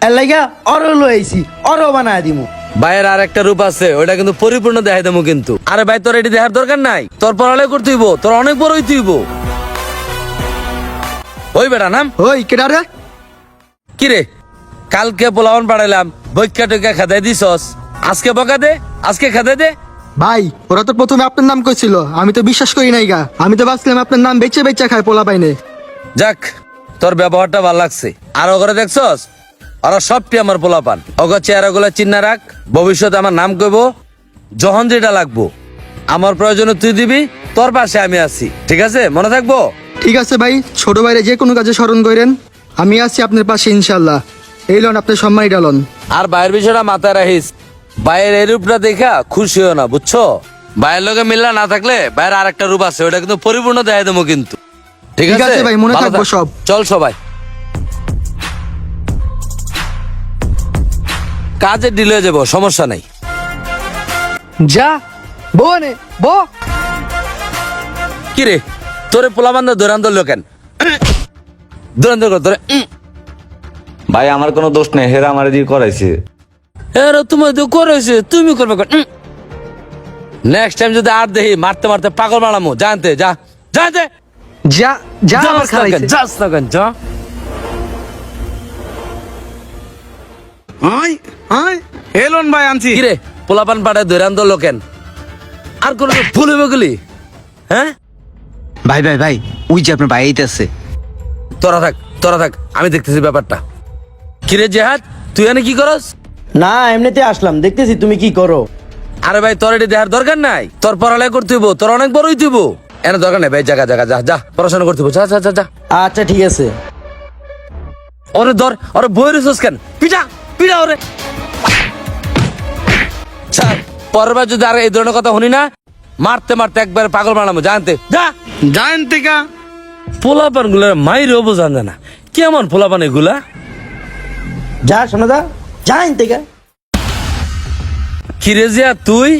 এর লাগা অরো লইছি অরো বানায় দিমু। ভাইয়ের আর একটা রূপ আছে, ওইটা কিন্তু পরিপূর্ণ দেখাই দেবো কিন্তু। আরে ভাই তোর এটি দেখার দরকার নাই, তোর পড়ালেখা করতে হইব, তোর অনেক বড় হইতে হইব। ওই বেটা নাম। ওই কেডা রে? কিরে কালকে পোলাওন পাঠাইলাম, বৈকা টৈকা খাদাই দিছস, আজকে বকা দে, আজকে খাদাই দে। ভাই ওরা তো প্রথমে আপনার নাম কইছিল, আমি তো বিশ্বাস করি নাই গা। আমি তো ভাবছিলাম আপনার নাম বেচে বেচে খায় পোলা পাইনে। যাক তোর ব্যবহারটা ভালো লাগছে। আর ওগরে দেখছস, ওরা সবটি আমার পোলাপান। ওগো চেহারা গুলা চিন্না রাখ, ভবিষ্যতে আমার নাম কইব, যখন যেটা লাগবো আমার প্রয়োজনে তুই দিবি, তোর পাশে আমি আছি, ঠিক আছে? মনে থাকবো। ঠিক আছে ভাই, ছোট ভাইরে যে কোনো কাজে স্মরণ করেন, আমি আছি আপনার পাশে ইনশাল্লাহ। এই লন আপনার সম্মানী ডালন। আর বাইরের বিষয়টা মাথায় রাখিস, বাইরের এই রূপটা দেখা খুশি হও না, বুঝছো? বাইরের লোকে মিল্লা না থাকলে বাইরের আর একটা রূপ আছে, ওটা কিন্তু পরিপূর্ণ দেখাই দেবো কিন্তু। ঠিক ঠিক আছে আছে ভাই, মনে ভালো থাকবো থাক। সব। চল সবাই কাজে ডিলে হয়ে যাবো, সমস্যা নাই। যা বোনে বো। কিরে তোরে পোলা বান্ধব দৌড়ান ধরলো কেন? দৌড়ান ধর তোরে। ভাই আমার কোনো দোষ নেই, হেরা আমার দিয়ে করাইছে। এরা তোমার তো করেছে, তুমি করবে কেন? নেক্সট টাইম যদি আর দেখি মারতে মারতে পাগল বানামো, জানতে যা জানতে যা যা আমার খালাইছে। যাস না কেন যা। এলন ভাই আনছি। কিরে পোলাপান পাড়ায় দৌড়ান ধরলো কেন? আর কোনো ভুল হইবে গেলি? হ্যাঁ ভাই ভাই ভাই, ওই যে আপনার ভাই আইতাছে। তোরা থাক আমি দেখতেছি ব্যাপারটা। কিরে জেহাদ তুই এনে কি করস? না এমনিতে আসলাম, দেখতেছি তুমি কি করো। আরে ভাই তোর এটি দেখার দরকার নাই, তোর পড়ালেখা করতে হইব, তোর অনেক বড় হইতে হইব। এনে দরকার নাই ভাই, জায়গা যা যা পড়াশোনা করতে হইব, যা যা যা যা। আচ্ছা ঠিক আছে। ওরে ধর, ওরে বই রেছস কেন? পিটা পিটা ওরে। ছাড়, পরের বার যদি আর এই ধরনের কথা শুনি না, মারতে মারতে একবার পাগল বানাবো, জানতে যা। জানেন টিকা পোলাপান গুলার মাইরেও বোঝান না, কেমন পোলাপান এগুলা? যা শোনা যা যাইন থেকে। কিরে জিয়া তুই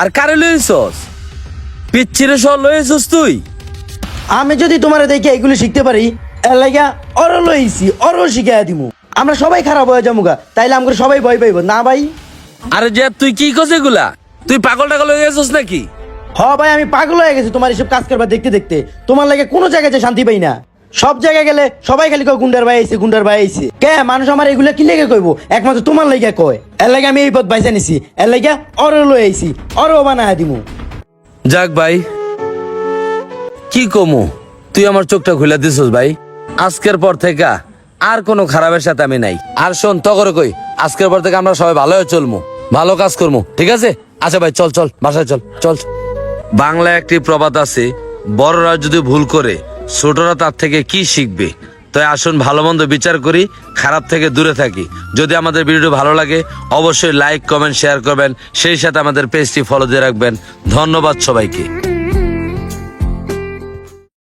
আর কারে লইছস? পিচ্ছিরে সহ লইছস তুই? আমি যদি তোমার দেখে এগুলো শিখতে পারি, এর লাগা অরো লইছি অরো শিখাই দিমু। আমরা সবাই খারাপ হয়ে যামুগা, তাইলে আমাকে সবাই ভয় পাইব না ভাই। আরে জিয়া তুই কি করছ এগুলা? তুই পাগল টাগল হয়ে গেছস নাকি? হ ভাই আমি পাগল হয়ে গেছি তোমার এসব কাজ করবা দেখতে দেখতে। তোমার লাগে কোনো জায়গায় যে শান্তি পাই না। সব জায়গায় গেলে সবাই খালি কয় গুন্ডার ভাই আইছে গুন্ডার ভাই আইছে। কে মানুষ আমার এগুলা কি লেগে কইব? একমাত্র তোমার লাগা কয়। এর লাগে আমি এই পথ বাইসা নিছি, এর লাগা অরো লই আইছি অরো বানায় দিমু। যাক ভাই কি কমু, তুই আমার চোখটা খুলে দিছস ভাই। আজকের পর থেকে আর কোনো খারাপের সাথে আমি নাই। আর শোন তগরে কই, আজকের পর থেকে আমরা সবাই ভালো হয়ে চলমু, ভালো কাজ করবো, ঠিক আছে? আচ্ছা ভাই চল চল বাসায় চল চল। বাংলা একটি প্রবাদ আছে, বড়রা যদি ভুল করে ছোটরা তার থেকে কি শিখবে। তাই আসুন ভালো মন্দ বিচার করি, খারাপ থেকে দূরে থাকি। যদি আমাদের ভিডিওটি ভালো লাগে অবশ্যই লাইক কমেন্ট শেয়ার করবেন, সেই সাথে আমাদের পেজটি ফলো দিয়ে রাখবেন। ধন্যবাদ সবাইকে।